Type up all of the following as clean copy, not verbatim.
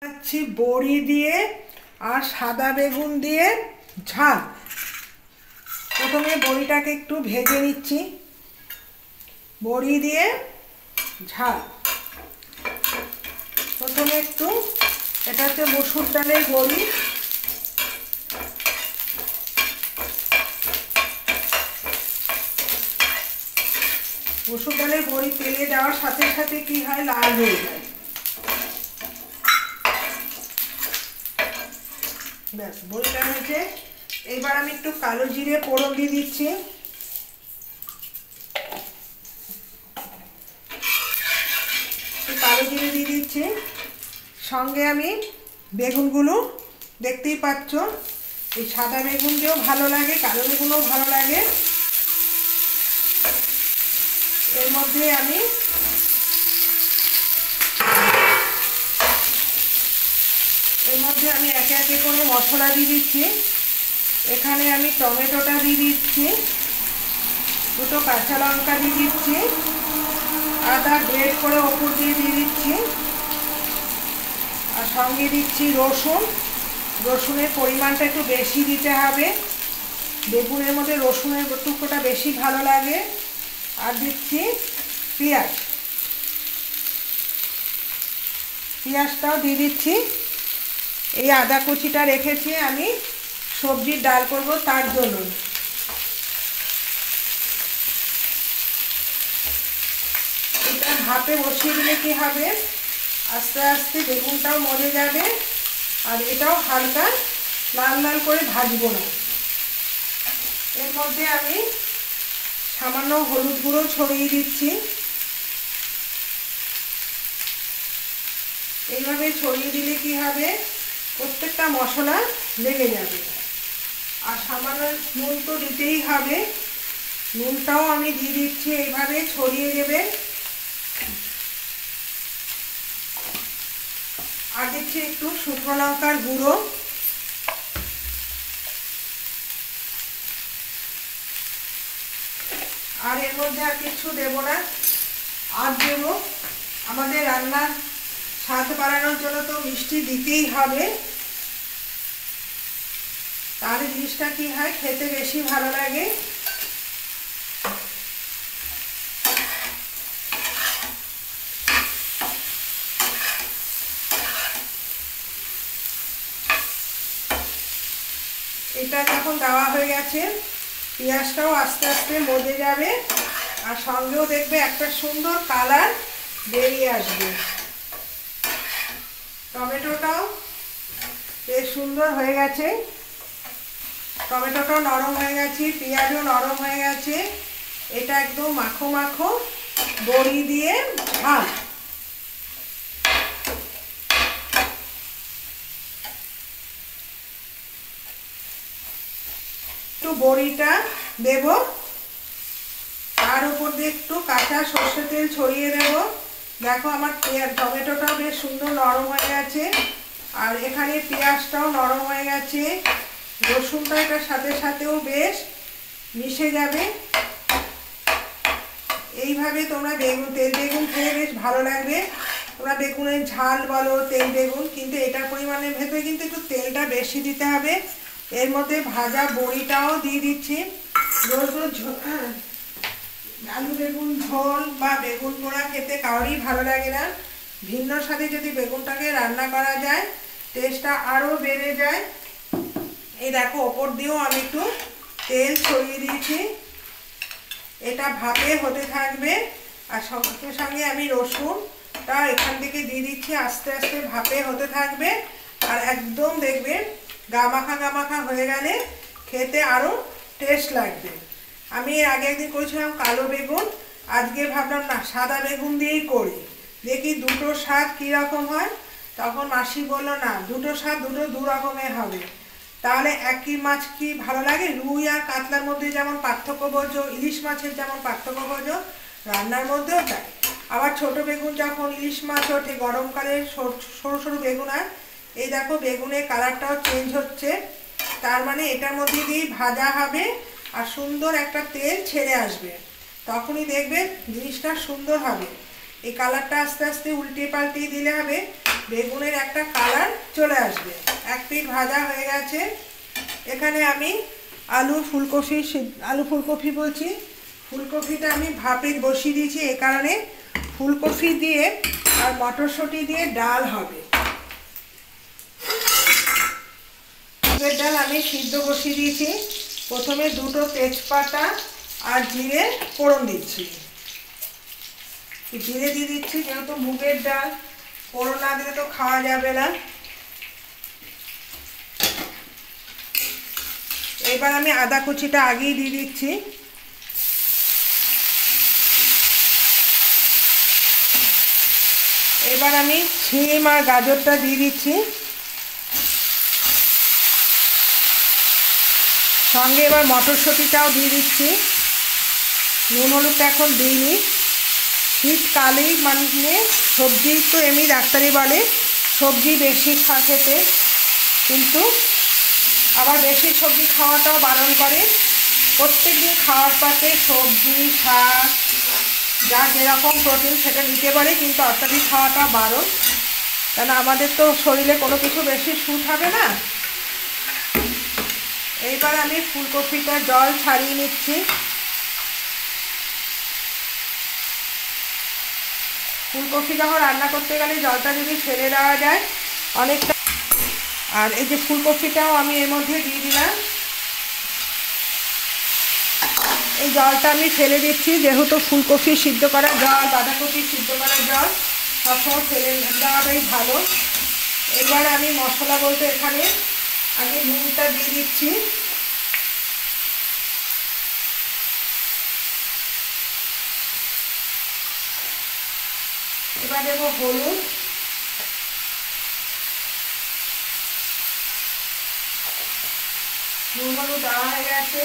যাচ্ছি বড়ি দিয়ে আর সাদা বেগুন দিয়ে ঝাল। প্রথমে বড়িটাকে একটু ভেজে নিচ্ছি। বড়ি দিয়ে ঝাল প্রথমে একটু, এটা হচ্ছে মসুর ডালের বড়ি। মসুর ডালের বড়ি তেলে দেওয়ার সাথে সাথে কি হয়, লাল হয়ে যায়। ব্যাস, বড়িটা হয়েছে। এবার আমি একটু কালো জিরে ফোড়ন দিয়ে দিচ্ছি। কালো জিরে দিয়ে দিচ্ছি, সঙ্গে আমি বেগুনগুলো দেখতেই পাচ্ছ, এই সাদা বেগুন দিয়েও ভালো লাগে, কালো বেগুনও ভালো লাগে। এর মধ্যে আমি একে একে করে মশলা দিয়ে দিচ্ছি। এখানে আমি টমেটোটা দিয়ে দিচ্ছি, দুটো কাঁচা লঙ্কা দিয়ে দিচ্ছি, আদা গ্রেট করে ওপর দিয়ে দিচ্ছি, আর সঙ্গে দিচ্ছি রসুন। রসুনের পরিমাণটা একটু বেশি দিতে হবে, বেগুনের মধ্যে রসুনের টুকরোটা বেশি ভালো লাগে। আর দিচ্ছি পেঁয়াজটাও দিয়ে দিচ্ছি। এই আদা কুচিটা রেখেছি আমি সবজির ডাল করব তার জন্য। এটা ভাপে বসিয়ে দিলে কি হবে, আস্তে আস্তে বেগুনটাও মরে যাবে, আর এটাও হালকা লাল লাল করে ভাজবো না। এর মধ্যে আমি সামান্য হলুদ গুঁড়ো ছড়িয়ে দিচ্ছি। এইভাবে ছড়িয়ে দিলে কি হবে, প্রত্যেকটা মশলা লেগে যাবে। আর সামান্য নুন তো দিতেই হবে, নুনটাও আমি দিয়ে দিচ্ছি, এইভাবে ছড়িয়ে দেবে। আর দিচ্ছি একটু শুকনো লঙ্কার গুঁড়ো। আর এর মধ্যে আর কিছু দেবো না, আর দেবো আমাদের রান্নার স্বাদ বাড়ানোর জন্য তো মিষ্টি দিতেই হবে, তাহলে জিনিসটা কি হয়, খেতে বেশি ভালো লাগে। এটা যখন দেওয়া হয়ে গেছে, পেঁয়াজটাও আস্তে আস্তে মজে যাবে, আর সঙ্গেও দেখবে একটা সুন্দর কালার বেরিয়ে আসবে। টমেটোটাও বেশ সুন্দর হয়ে গেছে, টমেটোটাও নরম হয়ে গেছে, পেঁয়াজও নরম হয়ে গেছে। এটা একদম মাখো মাখো বড়ি দিয়ে ঝাল। একটু বড়িটা দেব, তার উপর দিয়ে একটু কাঁচা সর্ষের তেল ছড়িয়ে দেব। দেখো আমার টমেটোটাও বেশ সুন্দর নরম হয়ে গেছে, আর এখানে পেঁয়াজটাও নরম হয়ে গেছে, রসুনটা এটার সাথে সাথেও বেশ মিশে যাবে। এইভাবে তোমরা তেল বেগুন খেয়ে বেশ ভালো লাগবে। তোমরা বেগুনের ঝাল বলো, তেল বেগুন, কিন্তু এটার পরিমাণের ভেতরে কিন্তু একটু তেলটা বেশি দিতে হবে। এর মধ্যে ভাজা বড়িটাও দিয়ে দিচ্ছি। রোজ রোজ আলু বেগুন ঝোল বা বেগুন পোড়া খেতে কারোরই ভালো লাগে না। ভিন্ন স্বাদে যদি বেগুনটাকে রান্না করা যায়, টেস্টটা আরও বেড়ে যায়। এই দেখো, ওপর দিয়েও আমি একটু তেল ছড়িয়ে দিয়েছি। এটা ভাপে হতে থাকবে, আর সঙ্গে সঙ্গে আমি রসুনটা এখান থেকে দিয়ে দিচ্ছি। আস্তে আস্তে ভাপে হতে থাকবে, আর একদম দেখবে গামাখা হয়ে গেলে খেতে আরও টেস্ট লাগবে। আমি এর আগে একদিন করেছিলাম কালো বেগুন, আজকে ভাবলাম না সাদা বেগুন দিয়েই করি, দেখি দুটো স্বাদ কীরকম হয়। তখন মাসি বললো না, দুটো স্বাদ দু রকমের হবে। তাহলে একই মাছ কি ভালো লাগে? রুই আর কাতলার মধ্যে যেমন পার্থক্য বোঝো, ইলিশ মাছের যেমন পার্থক্য বোঝো, রান্নার মধ্যেও তাই। আবার ছোট বেগুন যখন ইলিশ মাছ ওঠে গরমকালে, সরু সরু বেগুন, আর এই দেখো বেগুনের কালারটাও চেঞ্জ হচ্ছে, তার মানে এটার মধ্যে দিয়েই ভাজা হবে আর সুন্দর একটা তেল ছেড়ে আসবে, তখনই দেখবে জিনিসটা সুন্দর হবে। এই কালারটা আস্তে আস্তে উল্টে পাল্টিয়ে দিলে হবে বেগুনের একটা কালার চলে আসবে। এক পিঠ ভাজা হয়ে গেছে। এখানে আমি ফুলকপি বলছি, ফুলকপিটা আমি ভাপে বসিয়ে দিয়েছি। এ কারণে ফুলকপি দিয়ে আর মটরশুঁটি দিয়ে ডাল হবে। মুগের ডাল আমি সিদ্ধ বসিয়ে দিয়েছি। প্রথমে দুটো তেজপাতা আর জিরে ফোড়ন দিচ্ছি। জিরে দিয়ে দিচ্ছি, যেহেতু মুগের ডাল ফোড়ন না দিলে তো খাওয়া যাবে না। এবার আমি আদা কুচিটা আগেই দিয়ে দিচ্ছি। এবার আমি শিম আর গাজরটা দিয়ে দিচ্ছি, সঙ্গে এবার মটরশুঁটিটাও দিয়ে দিচ্ছি। নুন হলুদটা এখন দিইনি। শীতকালেই মানে সবজি তো এমনি ডাক্তারি বলে সবজি বেশি খেতে, কিন্তু আবার বেশি সবজি খাওয়াটাও বারণ করে। প্রত্যেক দিন খাওয়ার পাতে সবজি শাক যা যেরকম প্রোটিন সেটা নিতে পারে, কিন্তু অত্যাধিক খাওয়াটা বারণ, কেন আমাদের তো শরীরে কোনো কিছু বেশি স্যুট হবে না। এইবার আমি ফুলকপিটা জল ছাড়িয়ে নিচ্ছি। ফুলকপি যখন রান্না করতে গেলে জলটা যদি ছেড়ে দেওয়া যায় অনেকটা। আর এই যে ফুলকপিটাও আমি এর মধ্যে দিয়ে দিলাম। এই জলটা আমি ফেলে দিচ্ছি, যেহেতু ফুলকপি সিদ্ধ করা জল, বাঁধাকপি সিদ্ধ করা জল সবসময় ফেলে দেওয়াটাই ভালো। এবার আমি মশলা বলতে এখানে আগে নুনটা দিয়ে দিচ্ছি। এবার দেবো হলুদ, নুন হলুদ দেওয়া হয়ে গেছে।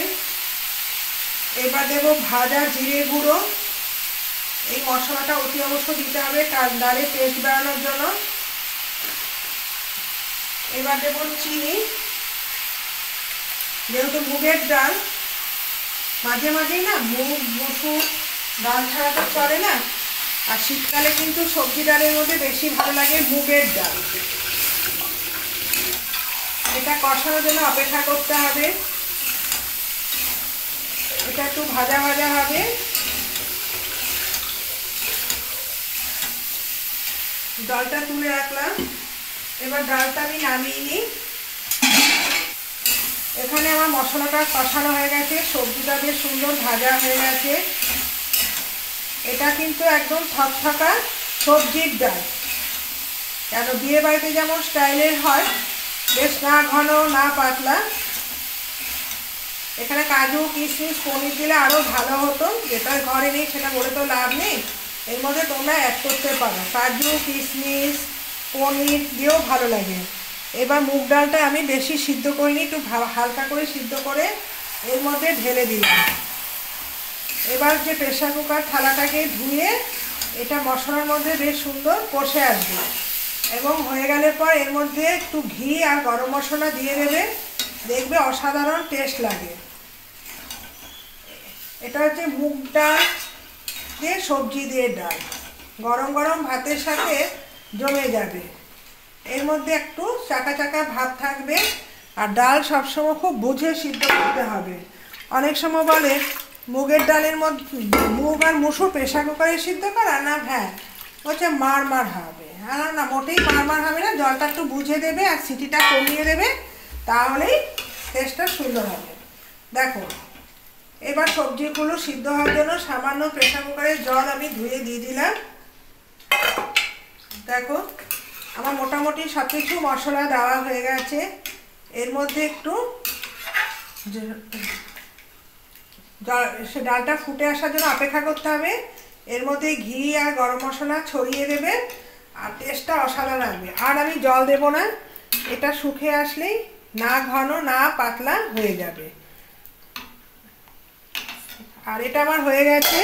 এবার দেবো ভাজা জিরে গুঁড়ো। এই মশলাটা অতি অবশ্য দিতে হবে ডালে টেস্ট বাড়ানোর জন্য। এবার দেবো চিনি, যেহেতু মুগের ডাল মাঝে মাঝেই না মুগ মসুর ডাল ছাড়া তো চলে না। আর শীতকালে কিন্তু সবজি ডালের মধ্যে বেশি ভালো লাগে মুগের ডাল। এটা কষানোর জন্য অপেক্ষা করতে হবে। এটা একটু ভাজা ভাজা হবে। ডালটা তুলে রাখলাম। এবার ডালটা আমি নামিয়ে নিই। এখানে আমার মশলাটা কষানো হয়ে গেছে, সবজিটা বেশ সুন্দর ভাজা হয়ে গেছে। এটা কিন্তু একদম থকথকা সবজির ডাল, কেন বিয়ে বাড়িতে যেমন স্টাইলের হয়, বেশ না ঘন না পাতলা। এখানে কাজু কিশমিশ পনির দিলে আরও ভালো হতো, যেটা ঘরে নেই সেটা বলে তো লাভ নেই। এর মধ্যে তোমরা অ্যাড করতে পারো কাজু কিশমিশ পনির দিয়েও ভালো লাগে। এবার মুগ ডালটা আমি বেশি সিদ্ধ করিনি, একটু হালকা করে সিদ্ধ করে এর মধ্যে ঢেলে দিলাম। এবার যে প্রেসার কুকার থালাটাকে ধুয়ে এটা মশলার মধ্যে বেশ সুন্দর কষে আসবে, এবং হয়ে গেলে পর এর মধ্যে একটু ঘি আর গরম মশলা দিয়ে দেবে, দেখবে অসাধারণ টেস্ট লাগে। এটা হচ্ছে মুগ ডাল দিয়ে সবজি দিয়ে ডাল, গরম গরম ভাতের সাথে জমে যাবে। এর মধ্যে একটু চাকা চাকা ভাত থাকবে। আর ডাল সবসময় খুব বুঝে সিদ্ধ করতে হবে। অনেক সময় বলে মুগের ডালের মধ্যে মুগ আর মুসুর প্রেসার কুকারে সিদ্ধ করা না, হ্যাঁ হচ্ছে মার মার হবে। হ্যাঁ না, মোটেই মার মার হবে না। জলটা একটু বুঝে দেবে আর সিটিটা কমিয়ে দেবে, তাহলেই টেস্টটা সুন্দর হবে। দেখো এবার সবজিগুলো সিদ্ধ হওয়ার জন্য সামান্য প্রেসার কুকারের জল আমি ধুয়ে দিয়ে দিলাম। দেখো আমার মোটামুটি সব কিছু মশলা দেওয়া হয়ে গেছে। এর মধ্যে একটু সে ডালটা ফুটে আসার জন্য অপেক্ষা করতে হবে। এর মধ্যে ঘি আর গরম মশলা ছড়িয়ে দেবে, আর টেস্টটা অসাধারণ লাগবে। আর আমি জল দেব না, এটা শুকিয়ে আসলেই না ঘন না পাতলা হয়ে যাবে। আর এটা আমার হয়ে গেছে।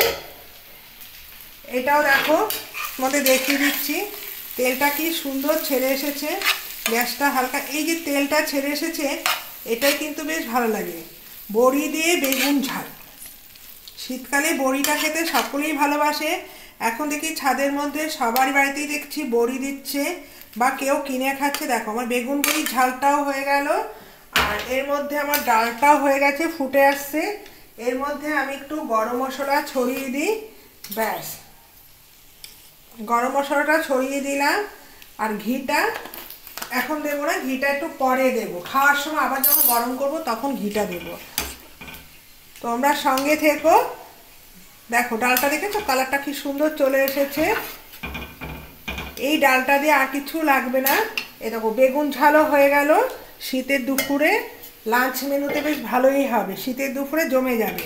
এটাও দেখো তোমাদের দেখিয়ে দিচ্ছি, তেলটা কি সুন্দর ছেড়ে এসেছে। গ্যাসটা হালকা, এই যে তেলটা ছেড়ে এসেছে এটাই কিন্তু বেশ ভালো লাগে। বড়ি দিয়ে বেগুন ঝাল, শীতকালে বড়িটা খেতে সকলেই ভালোবাসে। এখন দেখি ছাদের মধ্যে সবার বাড়িতেই দেখছি বড়ি দিচ্ছে বা কেউ কিনে খাচ্ছে। দেখো আমার বেগুন বড়ি ঝালটাও হয়ে গেল, আর এর মধ্যে আমার ডালটাও হয়ে গেছে, ফুটে আসছে। এর মধ্যে আমি একটু গরম মশলা ছড়িয়ে দিই, ব্যাস গরম মশলাটা ছড়িয়ে দিলাম। আর ঘিটা এখন দেবো না, ঘিটা একটু পরে দেবো, খাওয়ার সময় আবার যখন গরম করব তখন ঘিটা দেবো। তোমরা সঙ্গে থেকো। দেখো ডালটা দেখেছো কালারটা কি সুন্দর চলে এসেছে। এই ডালটা দিয়ে আর কিছু লাগবে না। এ দেখো বেগুন ঝালও হয়ে গেল। শীতের দুপুরে লাঞ্চ মেনুতে বেশ ভালোই হবে, শীতের দুপুরে জমে যাবে।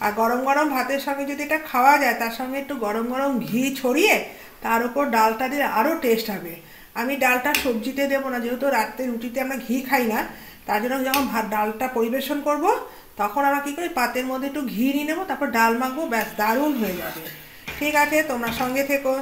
আর গরম গরম ভাতের সঙ্গে যদি এটা খাওয়া যায়, তার সঙ্গে একটু গরম গরম ঘি ছড়িয়ে তার উপর ডালটা দিয়ে আরও টেস্ট হবে। আমি ডালটা সবজিতে দেবো না, যেহেতু রাত্রে রুটিতে আমরা ঘি খাই না, তার জন্য যখন ডালটা পরিবেশন করব তখন আমরা কী করি, পাতের মধ্যে একটু ঘি নিয়ে নেবো, তারপর ডাল মাখবো, ব্যাস দারুণ হয়ে যাবে। ঠিক আছে, তোমরা সঙ্গে থেকো।